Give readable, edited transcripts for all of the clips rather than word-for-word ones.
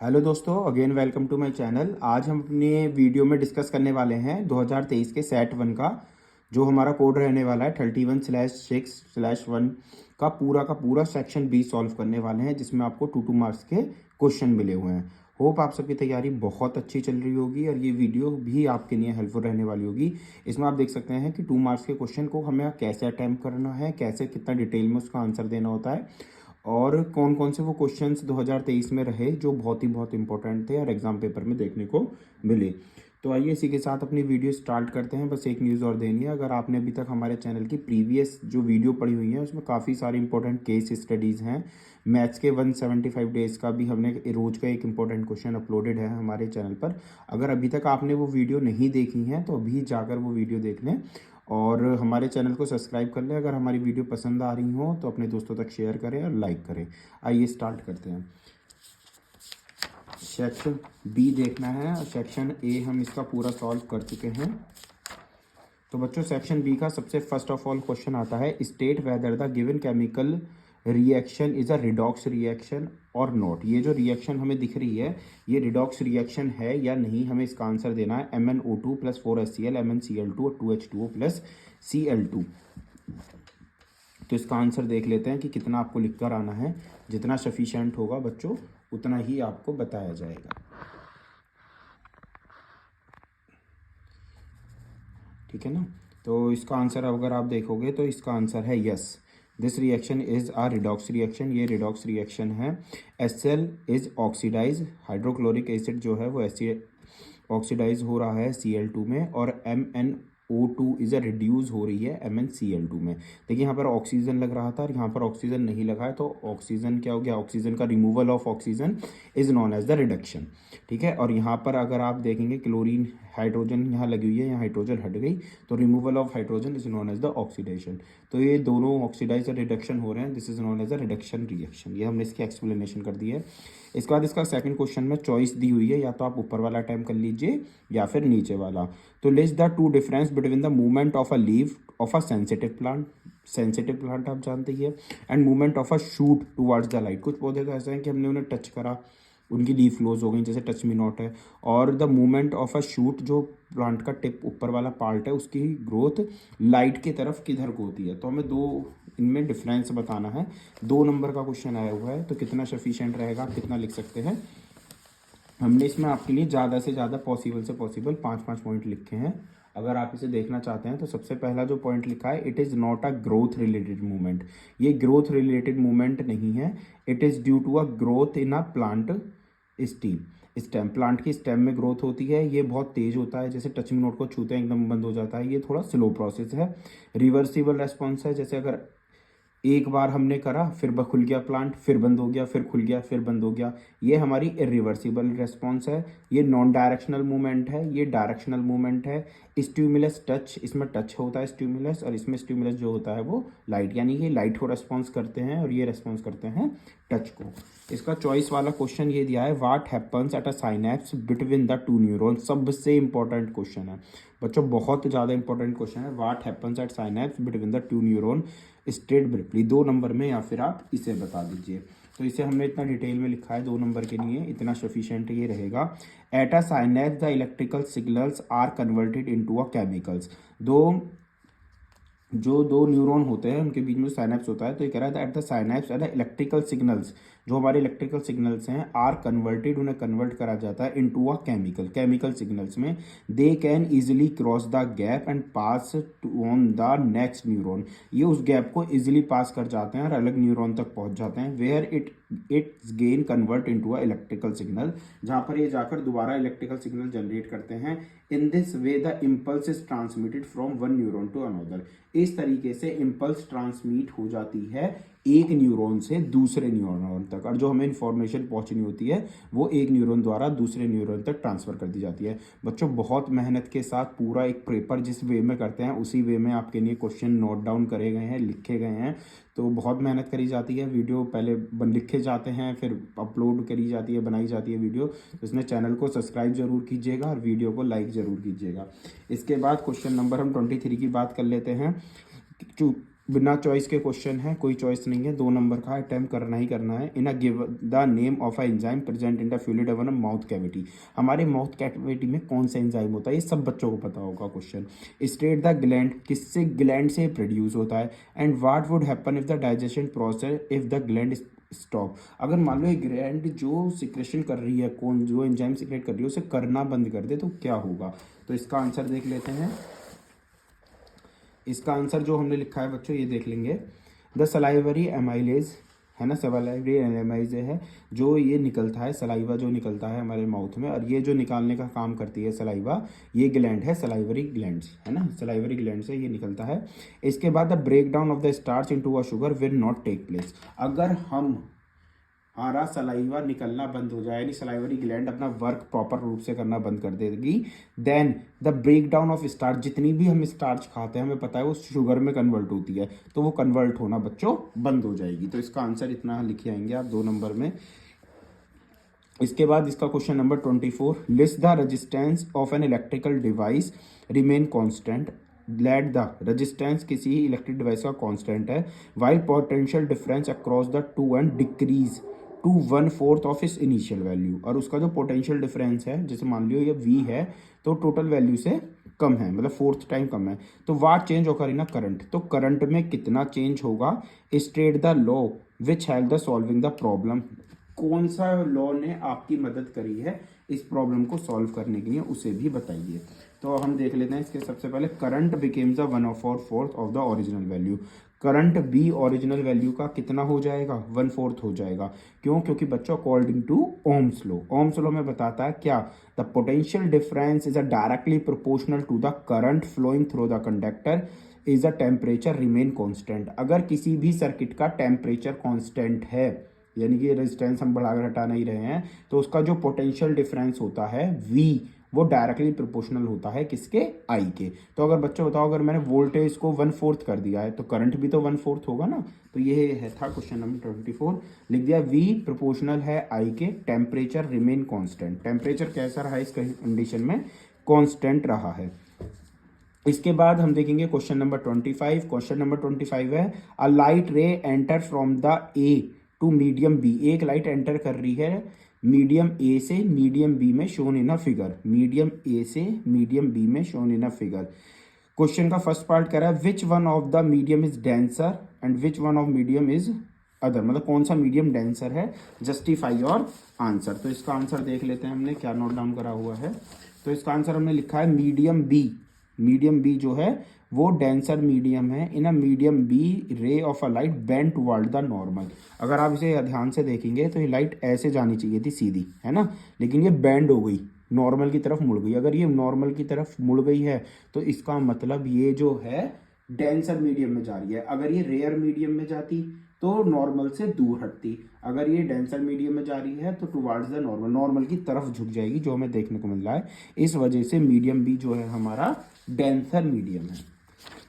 Hello दोस्तों, again welcome to my channel. आज हम अपने वीडियो में डिस्कस करने वाले हैं 2023 के सेट वन का जो हमारा कोड रहने वाला है 31/6/1 का पूरा सेक्शन बी सॉल्व करने वाले हैं, जिसमें आपको 2 मार्क्स के क्वेश्चन मिले हुए हैं। होप आप सबकी तैयारी बहुत अच्छी चल रही होगी और ये वीडियो भी आपके लिए हेल्पफुल रहने वाली होगी। इसमें आप देख सकते हैं कि 2 मार्क्स के क्वेश्चन को हमें कैसे अटैम्प्ट करना है, कैसे कितना डिटेल में उसका आंसर देना होता है और कौन कौन से वो क्वेश्चंस 2023 में रहे जो बहुत इंपॉर्टेंट थे और एग्जाम पेपर में देखने को मिले। तो आइए इसी के साथ अपनी वीडियो स्टार्ट करते हैं। बस एक न्यूज़ और देनी है, अगर आपने अभी तक हमारे चैनल की प्रीवियस जो वीडियो पढ़ी हुई है उसमें काफ़ी सारी इंपॉर्टेंट केस स्टडीज़ हैं। मैथ्स के 175 डेज़ का भी हमने रोज़ का एक इंपॉर्टेंट क्वेश्चन अपलोडेड है हमारे चैनल पर। अगर अभी तक आपने वो वीडियो नहीं देखी है तो अभी जाकर वो वीडियो देख लें और हमारे चैनल को सब्सक्राइब कर लें। अगर हमारी वीडियो पसंद आ रही हो तो अपने दोस्तों तक शेयर करें और लाइक करें। आइए स्टार्ट करते हैं। सेक्शन बी देखना है और सेक्शन ए हम इसका पूरा सॉल्व कर चुके हैं। तो बच्चों, सेक्शन बी का सबसे फर्स्ट ऑफ ऑल क्वेश्चन आता है, state whether the given chemical reaction is a redox reaction और नॉट। ये जो रिएक्शन हमें दिख रही है ये रिडॉक्स रिएक्शन है या नहीं, हमें इसका आंसर देना है। MnO2 + 4HCl MnCl2 और 2H2O + Cl2। तो इसका आंसर देख लेते हैं कि कितना आपको लिख कर आना है। जितना सफिशिएंट होगा बच्चों उतना ही आपको बताया जाएगा, ठीक है ना। तो इसका आंसर अगर आप देखोगे तो इसका आंसर है yes, this reaction is a redox reaction. ये रिडॉक्स रिएक्शन है। HCl is oxidise, hydrochloric acid जो है वो एसिड ऑक्सीडाइज हो रहा है Cl2 में, और MnO2 इज अ रिड्यूस हो रही है MnCl2 में। देखिए यहाँ पर ऑक्सीजन लग रहा था और यहाँ पर ऑक्सीजन नहीं लगा है, तो ऑक्सीजन क्या हो गया, ऑक्सीजन का removal of oxygen is known as the reduction, ठीक है। और यहाँ पर अगर आप देखेंगे क्लोरीन हाइड्रोजन यहाँ लगी हुई है, यहाँ हाइड्रोजन हट गई, तो removal of hydrogen is known as the oxidation. तो ये दोनों ऑक्सीडाइज और रिडक्शन हो रहे हैं, this is known as the reduction reaction. ये हमने इसकी एक्सप्लेनेशन कर दी है। इसके बाद इसका सेकंड क्वेश्चन में चॉइस दी हुई है, या तो आप ऊपर वाला अटेम्प्ट कर लीजिए या फिर नीचे वाला। तो list the 2 difference between the movement of a leaf of a sensitive plant, sensitive plant आप जानते ही है, and movement of a shoot towards the light. कुछ पौधे तो ऐसे हैं कि हमने उन्हें टच करा, उनकी लीफ क्लोज हो गई, जैसे टच मी नॉट है। और the movement of a shoot, जो प्लांट का टिप ऊपर वाला पार्ट है, उसकी ग्रोथ लाइट की तरफ किधर को होती है। तो हमें दो इनमें डिफरेंस बताना है। 2 नंबर का क्वेश्चन आया हुआ है, तो कितना सफिशिएंट रहेगा, आप कितना लिख सकते हैं। हमने इसमें आपके लिए ज़्यादा से ज़्यादा पॉसिबल से पॉसिबल 5-5 पॉइंट लिखे हैं। अगर आप इसे देखना चाहते हैं तो सबसे पहला जो पॉइंट लिखा है, it is not a growth related movement. ये ग्रोथ रिलेटेड मूवमेंट नहीं है। It is due to a growth in a plant stem. Plant की स्टेम में ग्रोथ होती है, ये बहुत तेज होता है, जैसे टचिंग नोट को छूते हैं एकदम बंद हो जाता है। ये थोड़ा स्लो प्रोसेस है। रिवर्सिबल रेस्पॉन्स है, जैसे अगर एक बार हमने करा फिर खुल गया प्लांट, फिर बंद हो गया, फिर खुल गया, फिर बंद हो गया, ये हमारी इरिवर्सिबल रेस्पॉन्स है। ये नॉन डायरेक्शनल मूवमेंट है, ये डायरेक्शनल मूवमेंट है। स्टिमुलस टच, इसमें टच होता है स्टिमुलस, और इसमें स्टिमुलस जो होता है वो लाइट, यानी ये लाइट को रेस्पॉन्स करते हैं और ये रेस्पॉन्स करते हैं टच को। इसका चॉइस वाला क्वेश्चन ये दिया है, what happens at a synapse between the 2 neuron. सबसे इंपॉर्टेंट क्वेश्चन है बच्चों, बहुत ज़्यादा इंपॉर्टेंट क्वेश्चन है। What happens at synapse between the 2 neuron state briefly. 2 number में, या फिर आप इसे बता दीजिए। तो इसे हमने इतना डिटेल में लिखा है 2 नंबर के लिए, इतना सफिशिएंट ये रहेगा। At a synapse the electrical signals are converted into a chemicals. जो दो न्यूरॉन होते हैं उनके बीच में साइनेप्स होता है, तो ये कह रहा था at the synapse at the electrical signals, जो हमारे इलेक्ट्रिकल सिग्नल्स हैं, आर कन्वर्टेड, उन्हें कन्वर्ट करा जाता है इनटू अ केमिकल सिग्नल्स में। They can easily cross the gap and pass on the next neuron. ये उस गैप को इजिली पास कर जाते हैं और अलग न्यूरॉन तक पहुंच जाते हैं। Where it's gain convert into a electrical signal, जहां पर ये जाकर दोबारा इलेक्ट्रिकल सिग्नल जनरेट करते हैं। In this way the impulse is transmitted from one neuron to another. इस तरीके से इम्पल्स ट्रांसमिट हो जाती है एक न्यूरॉन से दूसरे न्यूरॉन तक, और जो हमें इंफॉर्मेशन पहुंचनी होती है वो एक न्यूरॉन द्वारा दूसरे न्यूरॉन तक ट्रांसफर कर दी जाती है। बच्चों, बहुत मेहनत के साथ पूरा एक पेपर जिस वे में करते हैं उसी वे में आपके लिए क्वेश्चन नोट डाउन करे गए हैं, लिखे गए हैं। तो बहुत मेहनत करी जाती है। वीडियो पहले लिखे जाते हैं, फिर अपलोड करी जाती है, बनाई जाती है वीडियो। तो इसमें चैनल को सब्सक्राइब जरूर कीजिएगा और वीडियो को लाइक जरूर कीजिएगा। इसके बाद क्वेश्चन नंबर हम 23 की बात कर लेते हैं। बिना चॉइस के क्वेश्चन है, कोई चॉइस नहीं है, 2 नंबर का अटेम्प्ट करना ही करना है। In a give the name of a enzyme present in the fluid of mouth cavity. हमारे माउथ कैविटी में कौन सा एंजाइम होता है, ये सब बच्चों को पता होगा क्वेश्चन। स्टेट द ग्लैंड, किससे ग्लैंड से प्रोड्यूस होता है। And what would happen if the digestion process if the gland stop. अगर मान लो ये ग्लैंड जो सिक्रेशन कर रही है, कौन जो एंजाइम सिक्रेट कर रही है उसे करना बंद कर दे तो क्या होगा। तो इसका आंसर देख लेते हैं। इसका आंसर जो हमने लिखा है बच्चों ये देख लेंगे। द सलाइवरी एमाइलेज है ना, सलाइवरी एमाइलेज है जो ये निकलता है, सलाइवा जो निकलता है हमारे माउथ में, और ये जो निकालने का काम करती है सलाइवा, ये ग्लैंड है सलाइवरी ग्लैंड है ना, सलाइवरी ग्लैंड से ये निकलता है। इसके बाद the break down of the starch into a sugar will not take place. अगर हमारा सलाइवा निकलना बंद हो जाए, यानी सलाइवरी ग्लैंड अपना वर्क प्रॉपर रूप से करना बंद कर देगी, then the break down of starch, जितनी भी हम स्टार्च खाते हैं हमें पता है वो शुगर में कन्वर्ट होती है, तो वो कन्वर्ट होना बच्चों बंद हो जाएगी। तो इसका आंसर इतना लिखे आएंगे आप 2 नंबर में। इसके बाद इसका question number 24, list the resistance of an electrical device remain constant. Let the resistance किसी इलेक्ट्रिक डिवाइस का कांस्टेंट है, while potential difference across the two end decrease to 1/4 of its initial value. और उसका जो पोटेंशियल डिफरेंस है, जैसे मान लियो ये V है तो टोटल वैल्यू से कम है, मतलब 4th टाइम कम है, तो वाट चेंज होकर ना करंट, तो करंट में कितना चेंज होगा। State the law which help the solving the problem. कौन सा लॉ ने आपकी मदद करी है इस प्रॉब्लम को सॉल्व करने के लिए, उसे भी बताइए। तो हम देख लेते हैं इसके सबसे पहले, current became the 1/4 of the original value. Current B original value का कितना हो जाएगा, 1/4 हो जाएगा। क्यों, क्योंकि बच्चों according to Ohm's law, Ohm's law में बताता है क्या, the potential difference is a directly proportional to the current flowing through the conductor is a temperature remain constant. अगर किसी भी सर्किट का टेम्परेचर कॉन्स्टेंट है, यानी कि रेजिस्टेंस हम बढ़ाकर हटा नहीं रहे हैं, तो उसका जो पोटेंशियल डिफरेंस होता है V, वो डायरेक्टली प्रोपोर्शनल होता है किसके, I के। तो अगर बच्चों बताओ, अगर मैंने वोल्टेज को 1/4 कर दिया है तो करंट भी तो 1/4 होगा ना। तो ये है था क्वेश्चन नंबर 24। लिख दिया V प्रोपोर्शनल है I के, टेम्परेचर रिमेन कांस्टेंट। टेम्परेचर कैसा रहा इस कंडीशन में, कांस्टेंट रहा है। इसके बाद हम देखेंगे क्वेश्चन नंबर 25। क्वेश्चन नंबर 25 है, a light ray enter from the A to medium B। एक लाइट एंटर कर रही है मीडियम A से मीडियम B में, shown in a figure. Medium A से मीडियम B में, shown in a figure. Question का फर्स्ट पार्ट कह रहा है, which one of the medium is denser and which one of medium is other, मतलब कौन सा मीडियम डेंसर है, जस्टिफाई योर आंसर। तो इसका आंसर देख लेते हैं, हमने क्या नोट डाउन करा हुआ है। तो इसका आंसर हमने लिखा है मीडियम B। मीडियम B जो है वो डेंसर मीडियम है। In a medium B ray of a light bend toward the normal. अगर आप इसे ध्यान से देखेंगे तो ये लाइट ऐसे जानी चाहिए थी सीधी, है ना, लेकिन ये बेंड हो गई, नॉर्मल की तरफ मुड़ गई। अगर ये नॉर्मल की तरफ मुड़ गई है तो इसका मतलब ये जो है डेंसर मीडियम में जा रही है। अगर ये रेयर मीडियम में जाती तो नॉर्मल से दूर हटती। अगर ये डेंसर मीडियम में जा रही है तो टुवर्ड्स द नॉर्मल, नॉर्मल की तरफ झुक जाएगी, जो हमें देखने को मिल रहा है। इस वजह से मीडियम B जो है हमारा डेंसर मीडियम है।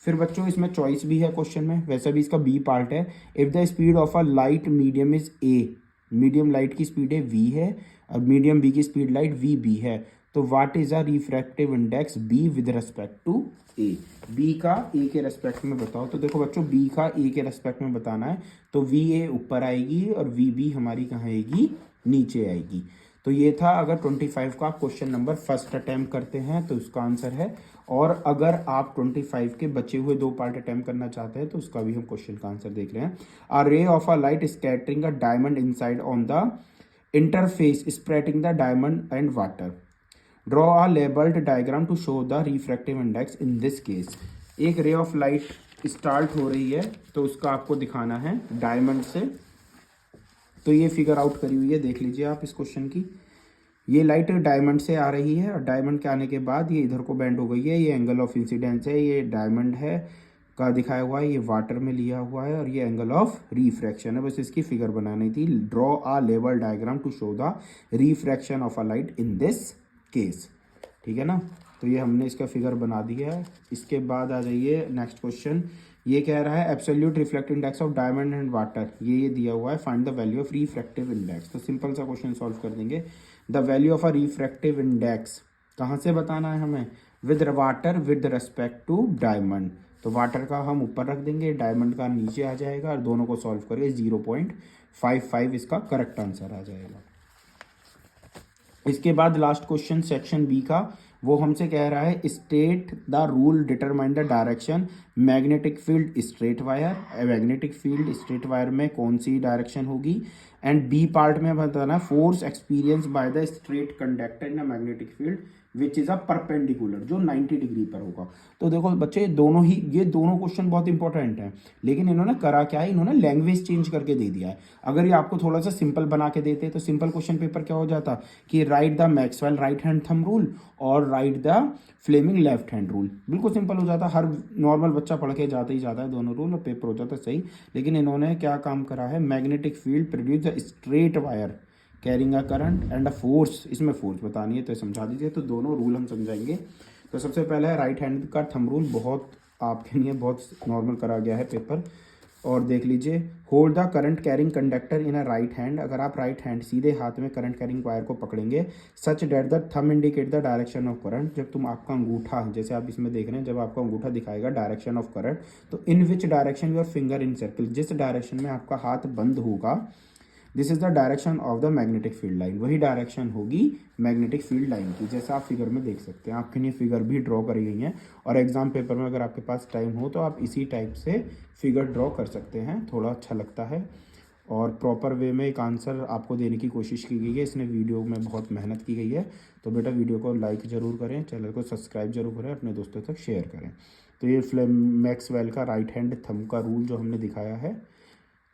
फिर बच्चों इसमें चॉइस भी है क्वेश्चन में, वैसे भी इसका B पार्ट है। If the speed of a light medium is A, medium light की स्पीड है V है, और मीडियम B की स्पीड लाइट VB है, तो what is a refractive index B with respect to A। B का A के रेस्पेक्ट में बताओ। तो देखो बच्चों, B का A के रेस्पेक्ट में बताना है तो VA ऊपर आएगी और VB हमारी कहाँ आएगी, नीचे आएगी। तो ये था, अगर 25 का क्वेश्चन नंबर फर्स्ट अटैम्प्ट करते हैं तो उसका आंसर है। और अगर आप 25 के बचे हुए 2 पार्ट अटैम्प्ट करना चाहते हैं तो उसका भी हम क्वेश्चन का आंसर देख रहे हैं। A ray of a light scattering a diamond inside on the interface spreading the diamond and water. Draw a labelled diagram to show the refractive index in this case. एक ray of light start हो रही है तो उसका आपको दिखाना है diamond से। तो ये फिगर आउट करी हुई है, देख लीजिए आप इस क्वेश्चन की। ये लाइट डायमंड से आ रही है और डायमंड के आने के बाद ये इधर को बेंड हो गई है। ये एंगल ऑफ इंसिडेंस है, ये डायमंड है का दिखाया हुआ है, ये वाटर में लिया हुआ है, और ये एंगल ऑफ रिफ्रैक्शन है। बस इसकी फिगर बनानी थी। ड्रॉ अ लेवल diagram to show the refraction of a light in this case, ठीक है ना। तो ये हमने इसका फिगर बना दिया है। इसके बाद आ जाइए नेक्स्ट क्वेश्चन। ये कह रहा है absolute reflective index of diamond and water, ये दिया हुआ है, find the value of refractive index. तो सिंपल सा क्वेश्चन सॉल्व कर देंगे। The value of a refractive index कहाँ से बताना है हमें, with water with respect to diamond. तो वाटर का हम ऊपर रख देंगे, डायमंड का नीचे आ जाएगा और दोनों को सॉल्व करके 0.55 इसका करेक्ट आंसर आ जाएगा। इसके बाद लास्ट क्वेश्चन सेक्शन बी का, वो हमसे कह रहा है state the rule determine the direction magnetic field straight wire. Magnetic field straight wire में कौन सी डायरेक्शन होगी। एंड बी पार्ट में बताना force experience by the straight conductor in a magnetic field which is a perpendicular, जो 90 degree पर होगा। तो देखो बच्चे ये दोनों क्वेश्चन बहुत इंपॉर्टेंट हैं, लेकिन इन्होंने करा क्या है, इन्होंने लैंग्वेज चेंज करके दे दिया है। अगर ये आपको थोड़ा सा सिंपल बना के देते तो सिंपल क्वेश्चन पेपर क्या हो जाता कि right the Maxwell right hand thumb rule और right the Fleming left hand rule, बिल्कुल सिंपल हो जाता। हर नॉर्मल बच्चा पढ़ के जाता ही जाता है दोनों रूल और पेपर हो जाता सही। लेकिन इन्होंने क्या काम करा है, magnetic field produce the straight wire carrying a current and a force, इसमें फोर्स बतानी है तो समझा दीजिए। तो दोनों रूल हम समझाएंगे। तो सबसे पहले है राइट हैंड का थंब रूल, बहुत आपके लिए बहुत नॉर्मल करा गया है पेपर, और देख लीजिए। Hold the current carrying conductor in a right hand, अगर आप राइट हैंड सीधे हाथ में करंट कैरिंग वायर को पकड़ेंगे, such that the thumb indicate the direction of current, जब तुम आपका अंगूठा, जैसे आप इसमें देख रहे हैं, जब आपका अंगूठा दिखाएगा डायरेक्शन ऑफ करंट, तो in which direction your finger in circle, जिस डायरेक्शन में आपका हाथ बंद होगा, this is the direction of the magnetic field line, वही डायरेक्शन होगी मैग्नेटिक फील्ड लाइन की, जैसा आप फिगर में देख सकते हैं। आपके लिए फिगर भी ड्रॉ करी गई है और एग्जाम पेपर में अगर आपके पास टाइम हो तो आप इसी टाइप से फिगर ड्रॉ कर सकते हैं, थोड़ा अच्छा लगता है। और प्रॉपर वे में एक आंसर आपको देने की कोशिश की गई है, इसमें वीडियो में बहुत मेहनत की गई है। तो बेटा वीडियो को लाइक ज़रूर करें, चैनल को सब्सक्राइब जरूर करें, अपने दोस्तों तक शेयर करें। तो ये मैक्सवेल का राइट हैंड थंब का रूल जो हमने दिखाया है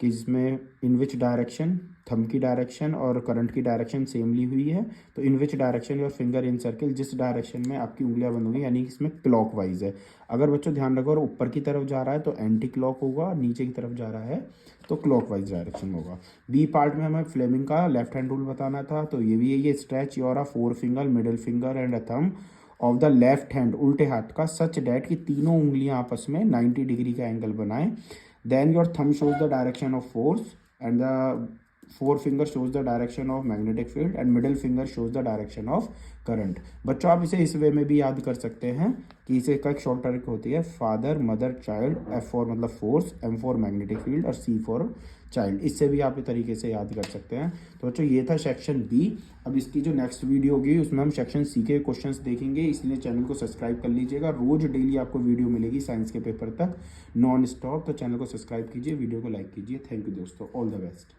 कि इसमें इन विच डायरेक्शन, थंब की डायरेक्शन और करंट की डायरेक्शन सेम ली हुई है, तो in which direction your finger in circle, जिस डायरेक्शन में आपकी उंगलियां बंद होंगी, यानी कि इसमें क्लॉकवाइज है। अगर बच्चों ध्यान रखो, और ऊपर की तरफ जा रहा है तो एंटी क्लॉक होगा, नीचे की तरफ जा रहा है तो क्लॉकवाइज डायरेक्शन होगा। बी पार्ट में हमें फ्लेमिंग का लेफ्ट हैंड रूल बताना था, तो ये भी है, ये stretch your four finger middle finger and a thumb of the left hand, उल्टे हाथ का, सच डैट कि तीनों उंगलियां आपस में 90 डिग्री का एंगल बनाएं। Then your thumb shows the direction of force and the forefinger shows the direction of magnetic field and middle finger shows the direction of current। बच्चों आप इसे इस वे में भी याद कर सकते हैं कि इसे का एक शॉर्ट ट्रिक होती है, father mother child, F for मतलब force, M for magnetic field और C फॉर चाइल्ड, इससे भी आप इस तरीके से याद कर सकते हैं। तो बच्चों ये था सेक्शन बी। अब इसकी जो नेक्स्ट वीडियो होगी उसमें हम सेक्शन सी के क्वेश्चंस देखेंगे, इसलिए चैनल को सब्सक्राइब कर लीजिएगा। रोज डेली आपको वीडियो मिलेगी साइंस के पेपर तक नॉन स्टॉप, तो चैनल को सब्सक्राइब कीजिए, वीडियो को लाइक कीजिए। थैंक यू दोस्तों, ऑल द बेस्ट।